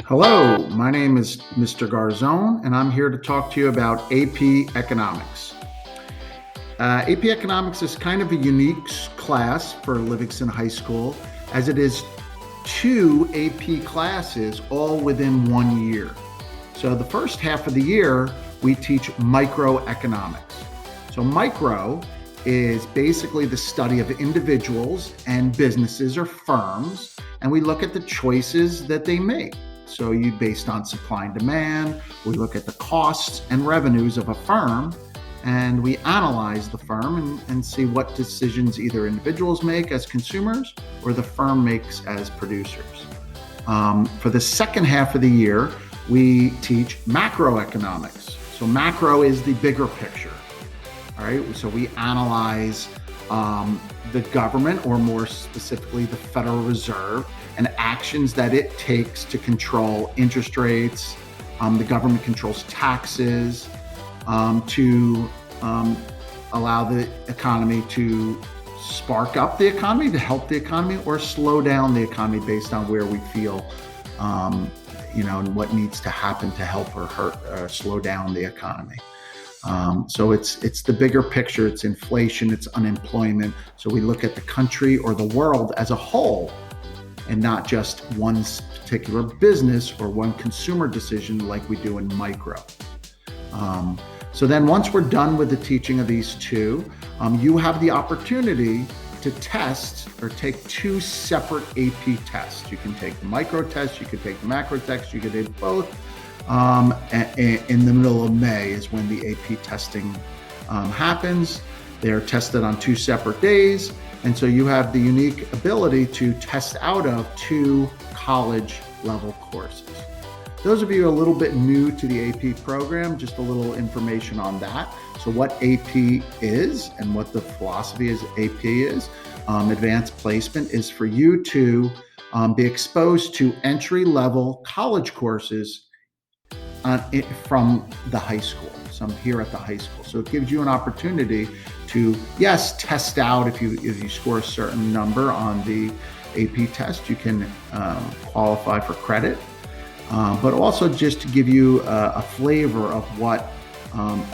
Hello, my name is Mr. Garzone, and I'm here to talk to you about AP Economics. AP Economics is kind of a unique class for Livingston High School, as it is two AP classes all within 1 year. So the first half of the year, we teach microeconomics. So micro is basically the study of individuals and businesses or firms, and we look at the choices that they make. So based on supply and demand, we look at the costs and revenues of a firm, and we analyze the firm and see what decisions either individuals make as consumers or the firm makes as producers. For the second half of the year, we teach macroeconomics. So macro is the bigger picture. All right, so we analyze the government, or more specifically the Federal Reserve, and actions that it takes to control interest rates. The government controls taxes to allow the economy to spark up the economy, to help the economy, or slow down the economy based on where we feel, and what needs to happen to help or hurt or slow down the economy. So it's the bigger picture. It's inflation, it's unemployment. So we look at the country or the world as a whole, and not just one particular business or one consumer decision like we do in micro. So then once we're done with the teaching of these two, you have the opportunity to test or take two separate AP tests. You can take the micro test, you could take the macro test, you could take both. In the middle of May is when the AP testing happens. They're tested on two separate days. And so you have the unique ability to test out of two college level courses. Those of you a little bit new to the AP program, just a little information on that. So what AP is and what the philosophy is AP is, advanced placement is for you to be exposed to entry level college courses from the high school, some here at the high school. So it gives you an opportunity to, yes, test out. If you score a certain number on the AP test, you can qualify for credit, but also just to give you a flavor of what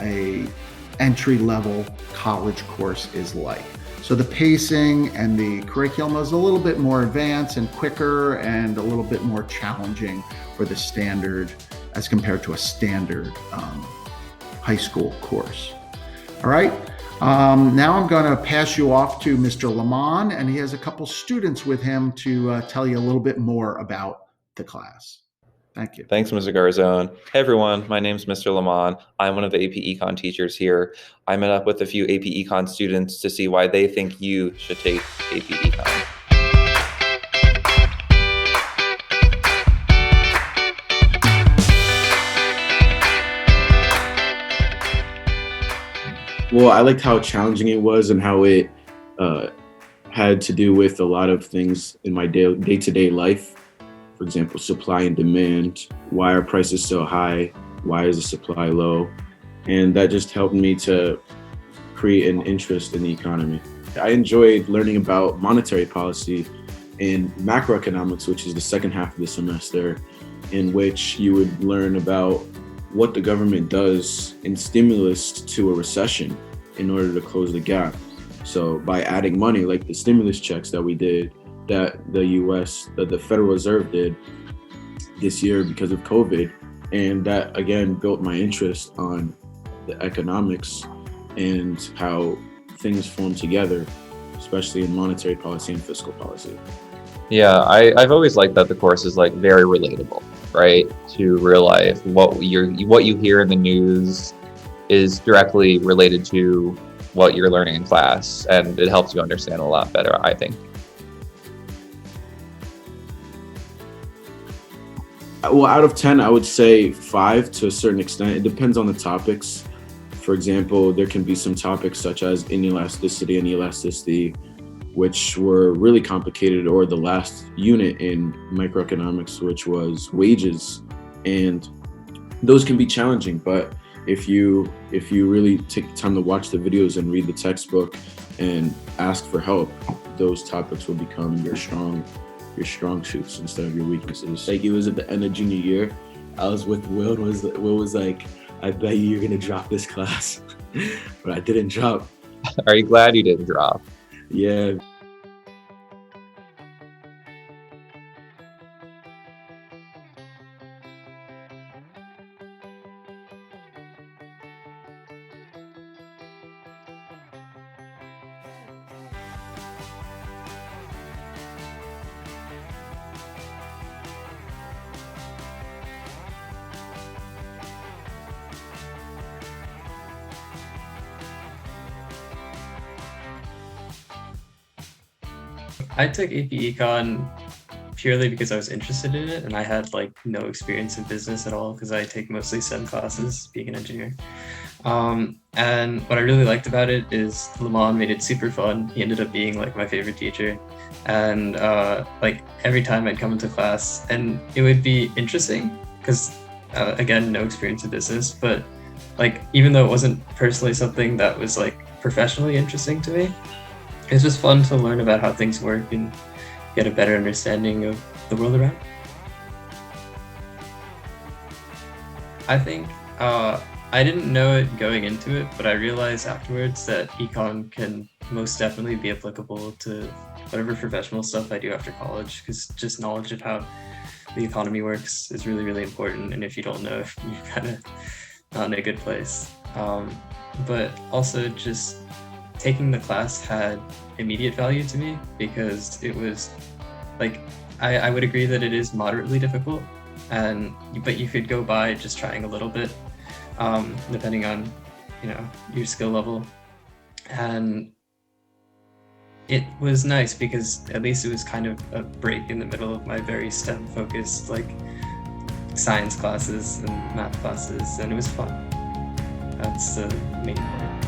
a entry-level college course is like. So the pacing and the curriculum is a little bit more advanced and quicker and a little bit more challenging for the standard as compared to a standard high school course. All right, now I'm going to pass you off to Mr. Lamont, and he has a couple students with him to tell you a little bit more about the class. Thank you. Thanks, Mr. Garzone. Hey, everyone. My name's Mr. Lamont. I'm one of the AP Econ teachers here. I met up with a few AP Econ students to see why they think you should take AP Econ. Well, I liked how challenging it was and how it had to do with a lot of things in my day-to-day life. For example, supply and demand. Why are prices so high? Why is the supply low? And that just helped me to create an interest in the economy. I enjoyed learning about monetary policy and macroeconomics, which is the second half of the semester, in which you would learn about what the government does in stimulus to a recession in order to close the gap. So by adding money, like the stimulus checks that we did, that the Federal Reserve did this year because of COVID, and that again built my interest on the economics and how things form together, especially in monetary policy and fiscal policy. Yeah, I've always liked that the course is like very relatable, right, to real life. What you hear in the news is directly related to what you're learning in class, and it helps you understand a lot better, I think. Well, out of 10, I would say 5 to a certain extent. It depends on the topics. For example, there can be some topics such as inelasticity and elasticity, which were really complicated, or the last unit in microeconomics, which was wages. And those can be challenging, but if you really take the time to watch the videos and read the textbook and ask for help, those topics will become your strong your strong suits instead of your weaknesses. Like it was at the end of junior year, I was with Will. Will was like, "I bet you're gonna drop this class," but I didn't drop. Are you glad you didn't drop? Yeah. I took AP Econ purely because I was interested in it, and I had like no experience in business at all because I take mostly STEM classes, being an engineer. And what I really liked about it is Lamont made it super fun. He ended up being like my favorite teacher, and like every time I'd come into class, and it would be interesting because again, no experience in business, but like even though it wasn't personally something that was like professionally interesting to me, it's just fun to learn about how things work and get a better understanding of the world around. I think I didn't know it going into it, but I realized afterwards that econ can most definitely be applicable to whatever professional stuff I do after college, because just knowledge of how the economy works is really, really important. And if you don't know, you're kind of not in a good place. But also just taking the class had immediate value to me because it was like, I would agree that it is moderately difficult, but you could go by just trying a little bit, depending on, your skill level. And it was nice because at least it was kind of a break in the middle of my very STEM focused like science classes and math classes, and it was fun. That's the main point.